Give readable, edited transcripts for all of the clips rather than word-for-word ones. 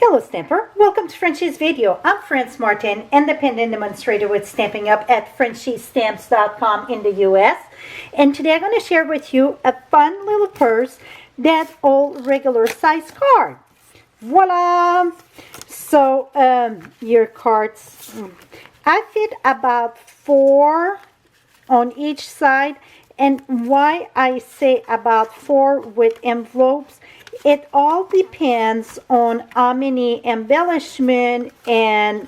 Hello Stamper, welcome to Frenchie's video. I'm Franz Martin, independent demonstrator with Stampin' Up at FrenchieStamps.com in the US. And today I'm going to share with you a fun little purse that's all regular size card. Voila! So your cards, I fit about 4 on each side. And why I say about 4 with envelopes, it all depends on how many embellishment and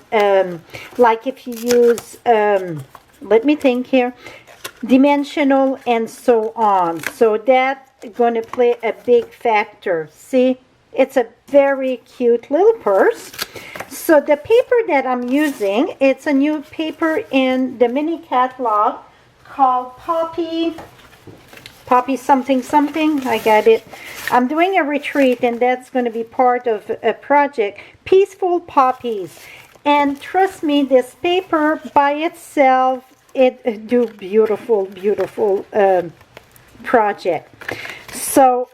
like if you use, let me think here, dimensional and so on. So that's going to play a big factor. See, it's a very cute little purse. So the paper that I'm using, it's a new paper in the mini catalog called Poppies something something. I got it. I'm doing a retreat and that's going to be part of a project, Peaceful Poppies. And trust me, this paper by itself, it do beautiful project. So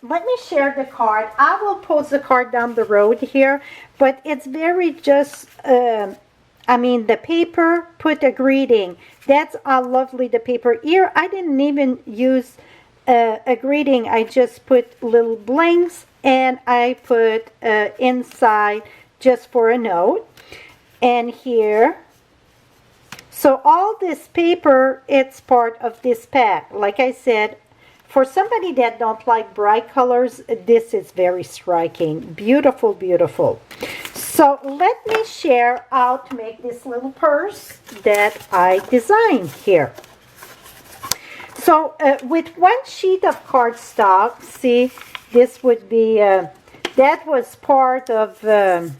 let me share the card. I will post the card down the road here, but it's very just I mean, the paper put a greeting. That's how lovely the paper. Here, I didn't even use a greeting. I just put little blanks and I put inside just for a note. And here, so all this paper, it's part of this pack. Like I said, for somebody that don't like bright colors, this is very striking. Beautiful, beautiful. So let me share how to make this little purse that I designed here. So with one sheet of cardstock, see, this would be, that was part of, and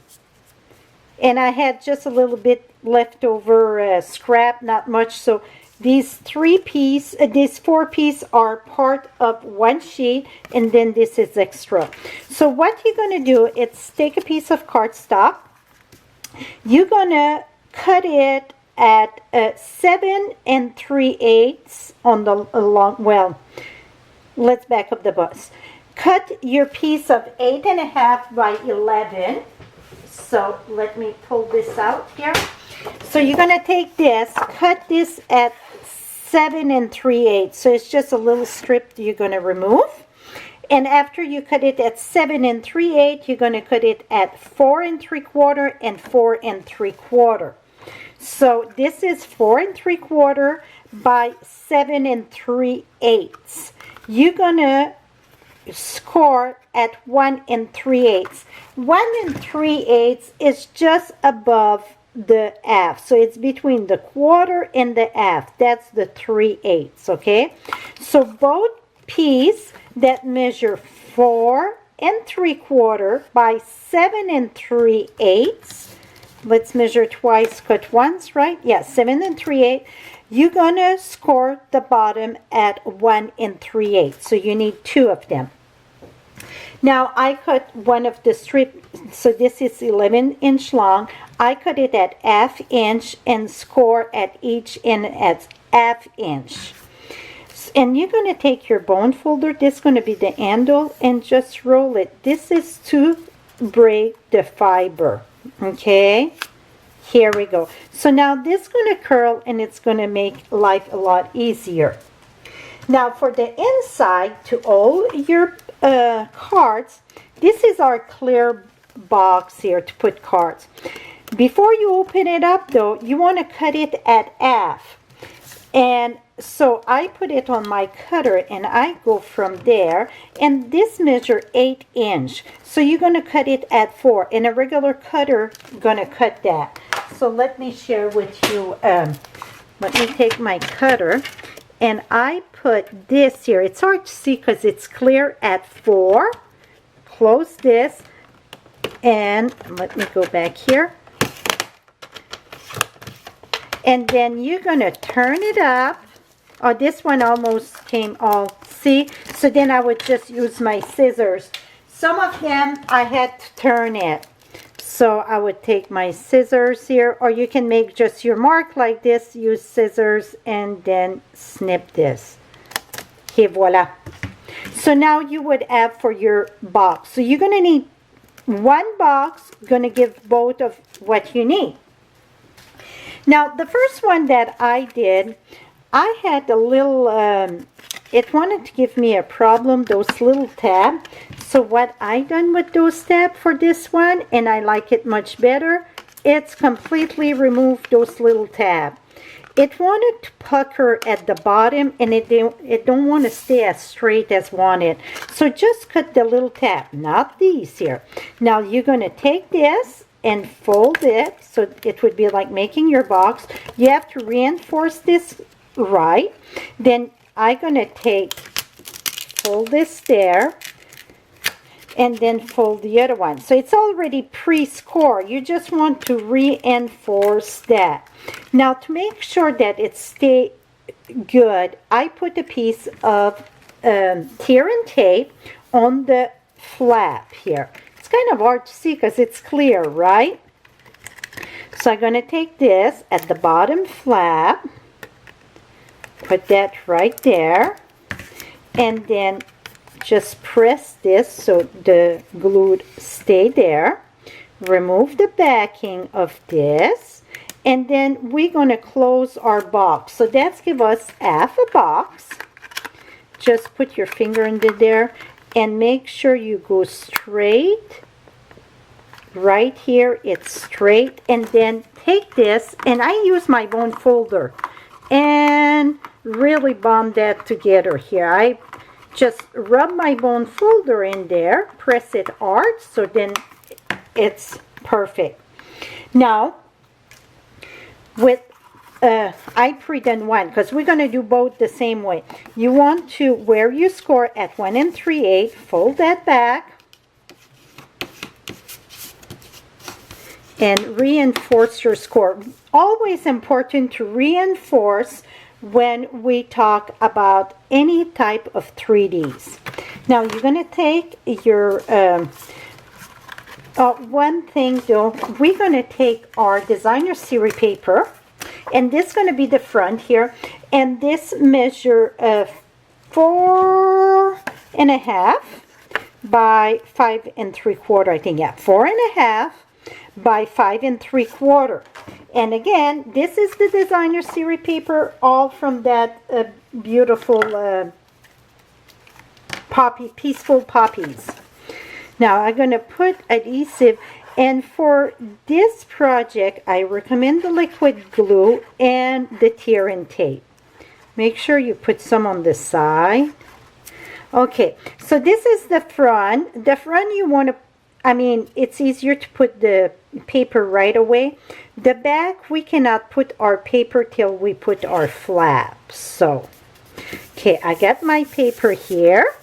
I had just a little bit leftover scrap, not much. So these 4 pieces are part of one sheet, and then this is extra. So what you're going to do is take a piece of cardstock. You're going to cut it at 7 3/8 on the long, well, let's back up the bus. Cut your piece of 8.5 by 11. So let me pull this out here. So you're going to take this, cut this at 7 3/8. So it's just a little strip you're going to remove. And after you cut it at 7 3/8, you're going to cut it at 4 3/4 and 4 3/4. So this is 4 3/4 by 7 3/8. You're going to score at 1 3/8. 1 3/8 is just above the half, so it's between the quarter and the half. That's the 3/8, okay? So both pieces that measure 4 3/4 by 7 3/8, let's measure twice, cut once, right? Yeah, 7 3/8. You're gonna score the bottom at 1 3/8, so you need 2 of them. Now I cut one of the strips, so this is 11-inch long. I cut it at 1/2 inch and score at each end at 1/2 inch. And you're going to take your bone folder, this is going to be the handle, and just roll it. This is to break the fiber, okay? Here we go. So now this is going to curl and it's going to make life a lot easier. Now for the inside to all your cards, this is our clear box here to put cards. Before you open it up though, you want to cut it at 1/2. And so I put it on my cutter and I go from there, and this measure 8 inch. So you're going to cut it at 4, and a regular cutter going to cut that. So let me share with you, let me take my cutter, and I put this here. It's hard to see because it's clear at 4. Close this, and let me go back here. And then you're going to turn it up. Oh, this one almost came all, see? So then I would just use my scissors. Some of them I had to turn it. So I would take my scissors here, or you can make just your mark like this, use scissors, and then snip this. Okay, voila. So now you would have for your box. So you're going to need one box gonna give both of what you need. Now the first one that I did, I had a little it wanted to give me a problem, those little tabs. So what I done with those tabs for this one, and I like it much better, it's completely removed those little tabs. It wanted to pucker at the bottom, and it don't want to stay as straight as wanted. So just cut the little tab, not these here. Now you're going to take this and fold it, so it would be like making your box. You have to reinforce this right. Then I'm going to fold this there, and then fold the other one. So it's already pre-scored. You just want to reinforce that. Now to make sure that it stay good, I put a piece of tear and tape on the flap here. It's kind of hard to see because it's clear, right? So I'm going to take this at the bottom flap, put that right there, and then just press this so the glue stay there. Remove the backing of this, and then we're going to close our box. So that's give us half a box. Just put your finger in there and make sure you go straight. Right here it's straight, and then take this, and I use my bone folder and really bond that together here. I just rub my bone folder in there, press it hard, so then it's perfect. Now, with I pre-done one, because we're going to do both the same way. You want to, where you score at 1 3/8, fold that back, and reinforce your score. Always important to reinforce when we talk about any type of 3Ds. Now you're going to take your one thing though, we're going to take our designer series paper, and this is going to be the front here, and this measure 4.5 by 5 3/4, I think. Yeah, 4.5 by 5 3/4. And again, this is the designer series paper, all from that beautiful Peaceful Poppies. Now I'm going to put adhesive, and for this project I recommend the liquid glue and the tear and tape. Make sure you put some on the side. Okay, so this is the front. The front you want to, I mean, it's easier to put the paper right away. The back, we cannot put our paper till we put our flaps. So, okay, I got my paper here.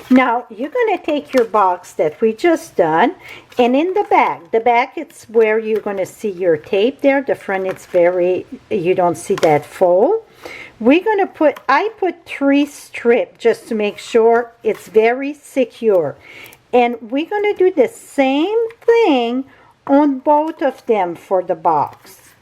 Now, you're going to take your box that we just done, and in the back it's where you're going to see your tape there. The front, it's very, you don't see that fold. We're going to put, I put 3 strips just to make sure it's very secure. And we're going to do the same thing on both of them for the box.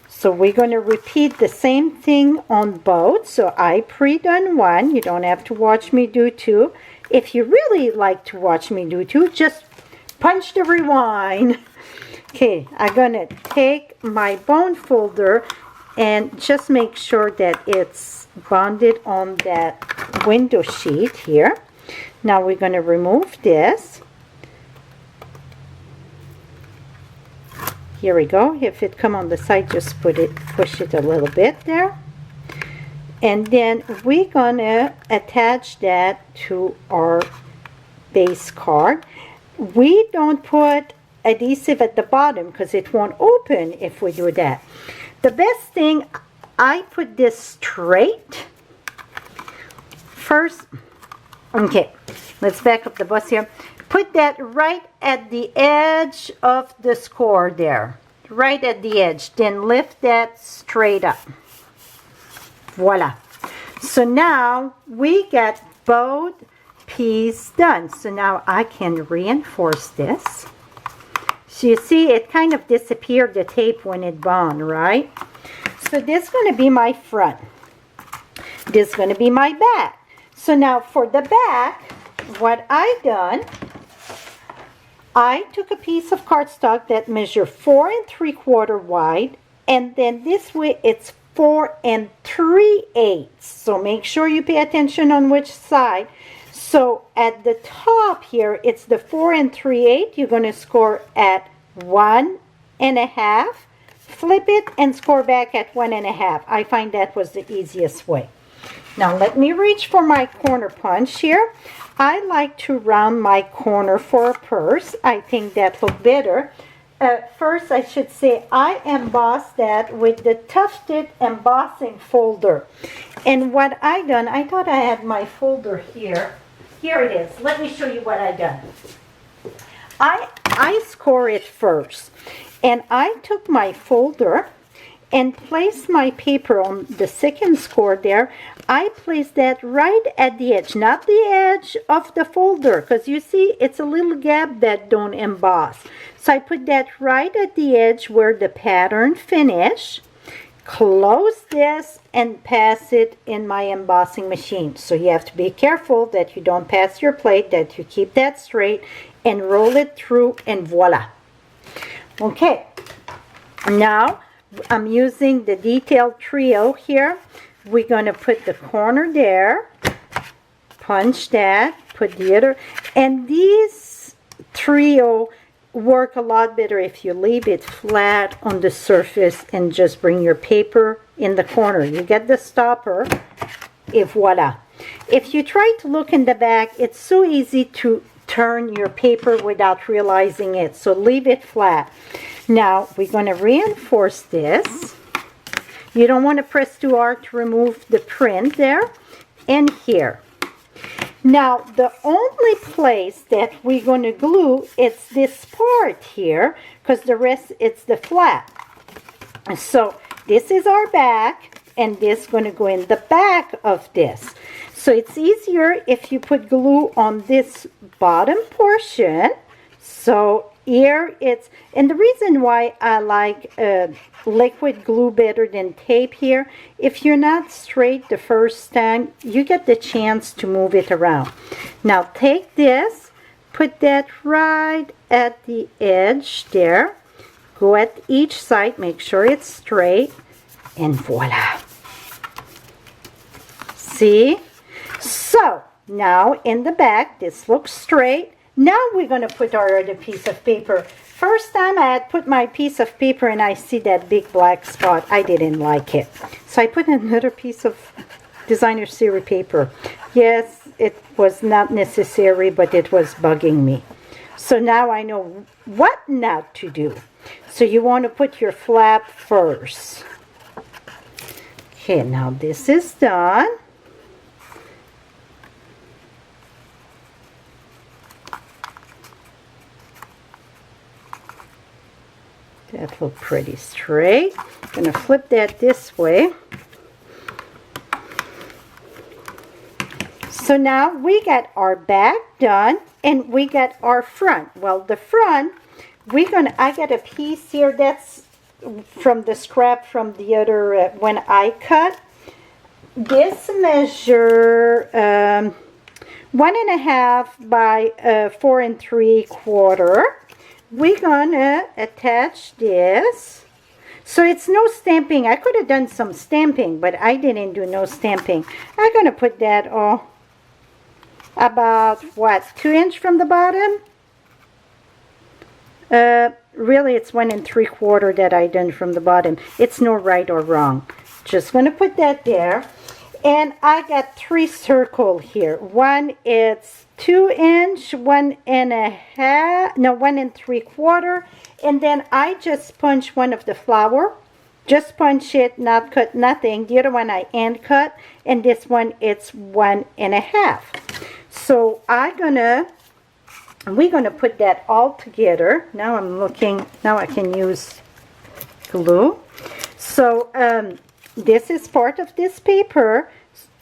So we're going to repeat the same thing on both. So I pre-done one. You don't have to watch me do two. If you really like to watch me do two, just punch the rewind. Okay, I'm going to take my bone folder and just make sure that it's bonded on that window sheet here. Now we're going to remove this. Here we go. If it come on the side, just push it a little bit there. And then we're going to attach that to our base card. We don't put adhesive at the bottom because it won't open if we do that. The best thing, I put this straight first. Okay, let's back up the bus here. Put that right at the edge of the score there. Right at the edge. Then lift that straight up. Voila. So now we got both pieces done. So now I can reinforce this. So you see it kind of disappeared, the tape, when it bond, right? So this is going to be my front. This is going to be my back. So now for the back, what I done, I took a piece of cardstock that measured 4 3/4 wide, and then this way it's 4 3/8. So make sure you pay attention on which side. So at the top here, it's the 4 3/8. You're going to score at 1 1/2. Flip it and score back at 1 1/2. I find that was the easiest way. Now let me reach for my corner punch here. I like to round my corner for a purse. I think that looks better. First, I should say I embossed that with the tufted embossing folder. And what I done, I thought I had my folder here. Here it is. Let me show you what I done. I score it first. And I took my folder and placed my paper on the second score there. I placed that right at the edge, not the edge of the folder, because you see it's a little gap that don't emboss. So I put that right at the edge where the pattern finish. Close this and pass it in my embossing machine. So you have to be careful that you don't pass your plate, that you keep that straight, and roll it through, and voila. Okay, now I'm using the detailed trio here. We're going to put the corner there, punch that, put the other, and these trio work a lot better if you leave it flat on the surface and just bring your paper in the corner. You get the stopper, and voila. If you try to look in the back, it's so easy to turn your paper without realizing it, so leave it flat. Now we're going to reinforce this. You don't want to press too hard to remove the print there and here. Now the only place that we're going to glue is this part here, because the rest it's the flat. So this is our back, and this is going to go in the back of this. So it's easier if you put glue on this bottom portion. So here it's, and the reason why I like liquid glue better than tape here, if you're not straight the first time, you get the chance to move it around. Now take this, put that right at the edge there, go at each side, make sure it's straight, and voila. See? So now in the back, this looks straight. Now we're going to put our other piece of paper. First time I had put my piece of paper and I see that big black spot, I didn't like it. So I put another piece of designer series paper. Yes, it was not necessary, but it was bugging me. So now I know what not to do. So you want to put your flap first. Okay, now this is done. That looks pretty straight. I'm going to flip that this way. So now we got our back done and we got our front. Well, the front, I got a piece here that's from the scrap from the other when I cut. This measure 1 1/2 by 4 3/4. We're gonna attach this. So it's no stamping. I could have done some stamping, but I didn't do no stamping. I'm gonna put that about what, 2 inches from the bottom? Really it's 1 3/4 that I done from the bottom. It's no right or wrong. Just gonna put that there. And I got 3 circles here. One is 2 inch, 1 1/2, no, 1 3/4. And then I just punch one of the flower. Just punch it, not cut nothing. The other one I hand cut. And this one, it's 1 1/2. So we're gonna put that all together. Now I'm looking, now I can use glue. So this is part of this paper,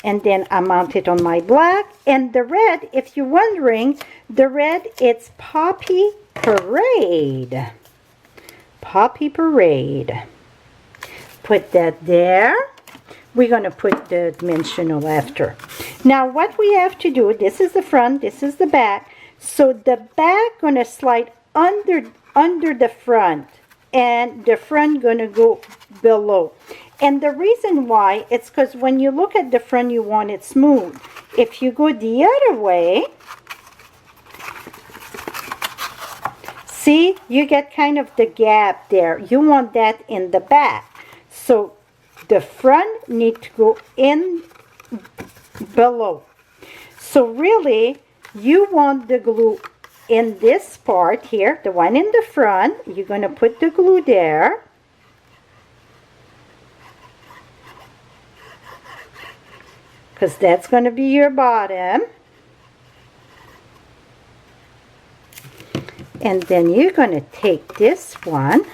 and then I mount it on my black. And the red, if you're wondering, the red, it's Poppy Parade. Poppy Parade. Put that there. We're going to put the dimensional after. Now what we have to do, this is the front, this is the back. So the back going to slide under the front, and the front gonna go below. And the reason why, it's because when you look at the front, you want it smooth. If you go the other way, see, you get kind of the gap there. You want that in the back. So the front need to go in below. So really, you want the glue in this part here, the one in the front. You're going to put the glue there. Because that's going to be your bottom. And then you're going to take this one.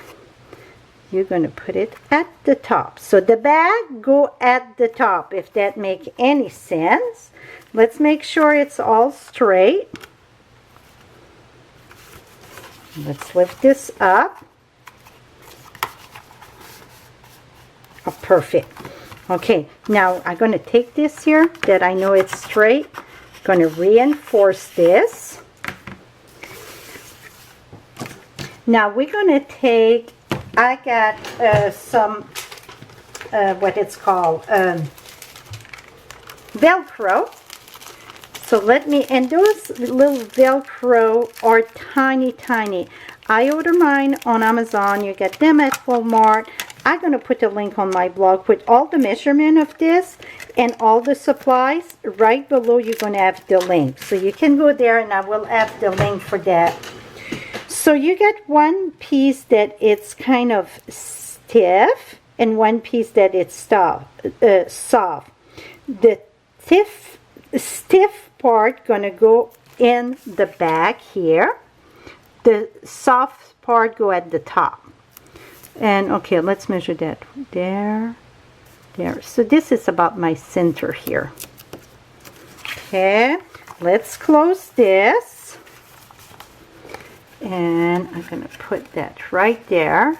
You're going to put it at the top. So the bag go at the top, if that makes any sense. Let's make sure it's all straight. Let's lift this up. Oh, perfect. Okay, now I'm going to take this here that I know it's straight. Going to reinforce this. Now we're going to take, I got some, what it's called, Velcro. So let me, and those little Velcro are tiny, tiny. I order mine on Amazon. You get them at Walmart. I'm going to put a link on my blog with all the measurement of this and all the supplies. Right below, you're going to have the link. So you can go there, and I will have the link for that. So you get one piece that it's kind of stiff and one piece that it's soft. The stiff part gonna go in the back here. The soft part go at the top. And okay, let's measure that. There. So this is about my center here. Okay, let's close this. And I'm going to put that right there.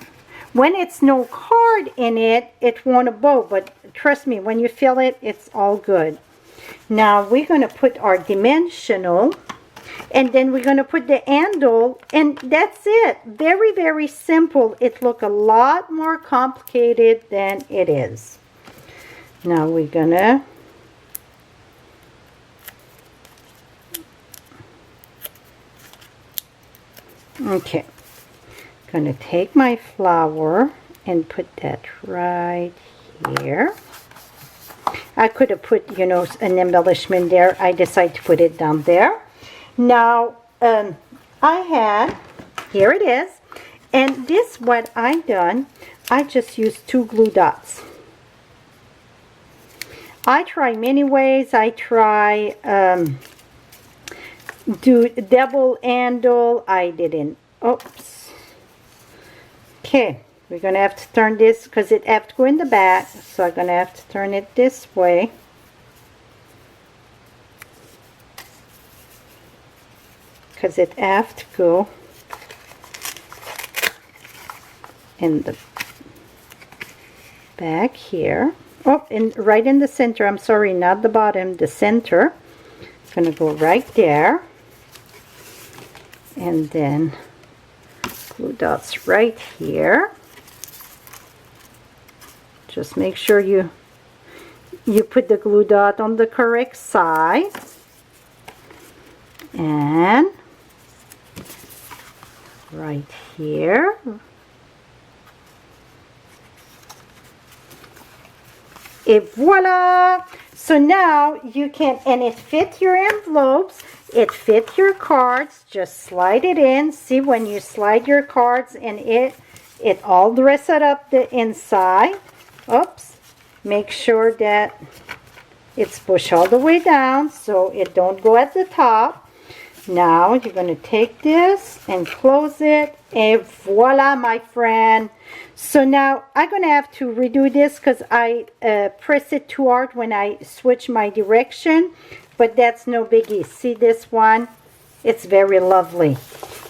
When it's no card in it, it won't bow, but trust me, when you fill it, it's all good. Now we're going to put our dimensional, and then we're going to put the handle, and that's it. Very, very simple. It looks a lot more complicated than it is. Now we're going to okay, gonna take my flower and put that right here. I could have put, you know, an embellishment there. I decided to put it down there. Now, I had, here it is, and this what I done, I just used 2 glue dots. I try many ways. I try, do double handle. I didn't. Oops. Okay, we're gonna have to turn this because it have to go in the back, so I'm gonna have to turn it this way. Because it have to go in the back here. Oh, and right in the center. I'm sorry, not the bottom, the center. It's gonna go right there. And then glue dots right here. Just make sure you put the glue dot on the correct side. And right here. Et voila! So now you can, and it fit your envelopes, it fit your cards. Just slide it in. See, when you slide your cards and it all dresses up the inside. Oops. Make sure that it's pushed all the way down so it don't go at the top. Now you're going to take this and close it, and voila, my friend. So now I'm going to have to redo this because I press it too hard when I switch my direction, but that's no biggie. See this one? It's very lovely.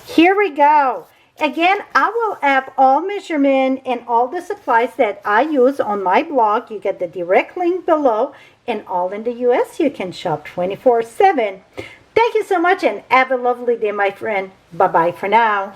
Here we go. Again, I will have all measurement and all the supplies that I use on my blog. You get the direct link below, and all in the US. You can shop 24/7. Thank you so much, and have a lovely day, my friend. Bye-bye for now.